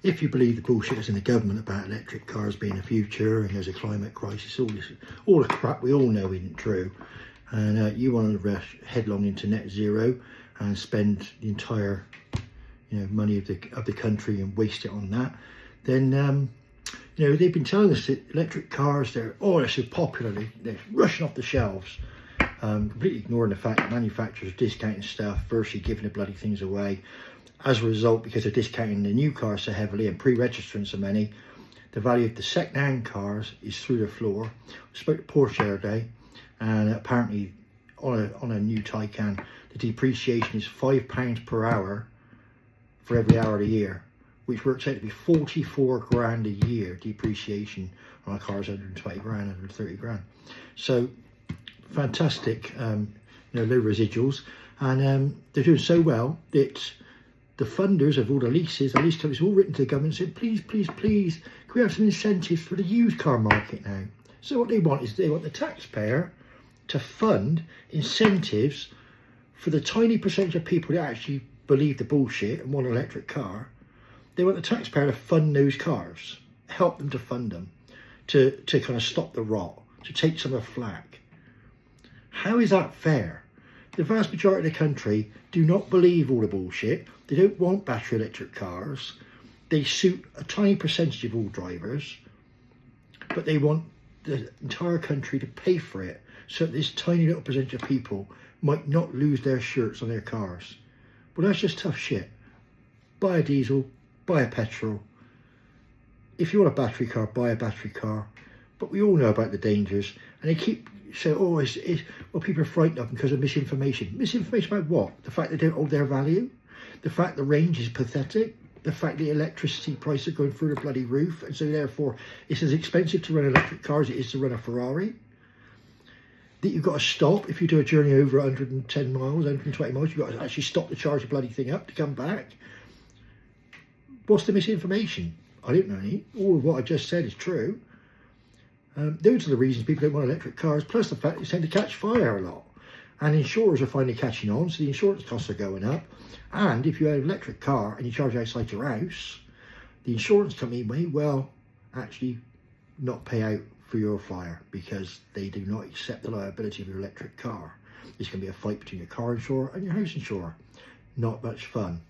if you believe the bullshit that's in the government about electric cars being the future and there's a climate crisis, all the crap we all know isn't true, and you want to rush headlong into net zero and spend the entire money of the country and waste it on that, then they've been telling us that electric cars, they're so popular, they're rushing off the shelves, completely ignoring the fact that manufacturers are discounting stuff, virtually giving the bloody things away. As a result, because they're discounting the new cars so heavily and pre-registering so many, the value of the second-hand cars is through the floor. I spoke to Porsche the other day, and apparently on a new Taycan, the depreciation is £5 per hour for every hour of the year, which works out to be 44 grand a year depreciation on a car's 120 grand, 130 grand. So fantastic, low residuals, and they're doing so well that the funders of all the lease companies all written to the government saying, please, please, please, can we have some incentives for the used car market now? So what they want is they want the taxpayer to fund incentives for the tiny percentage of people that actually believe the bullshit and want an electric car. They want the taxpayer to fund those cars, help them to fund them, to kind of stop the rot, to take some of the flack. How is that fair? The vast majority of the country do not believe all the bullshit. They don't want battery electric cars. They suit a tiny percentage of all drivers, but they want the entire country to pay for it so that this tiny little percentage of people might not lose their shirts on their cars. Well, that's just tough shit. Buy a diesel, buy a petrol. If you want a battery car, buy a battery car. But we all know about the dangers, and they keep saying, people are frightened of them because of misinformation. Misinformation about what? The fact they don't hold their value? The fact the range is pathetic? The fact the electricity prices are going through the bloody roof, and so therefore it's as expensive to run an electric car as it is to run a Ferrari? That you've got to stop if you do a journey over 110 miles, 120 miles, you've got to actually stop to charge the bloody thing up to come back. What's the misinformation? I don't know any. All of what I just said is true. Those are the reasons people don't want electric cars, plus the fact they tend to catch fire a lot. And insurers are finally catching on, so the insurance costs are going up. And if you have an electric car and you charge outside your house, the insurance company may well actually not pay out for your fire because they do not accept the liability of your electric car. There's going to be a fight between your car insurer and your house insurer. Not much fun.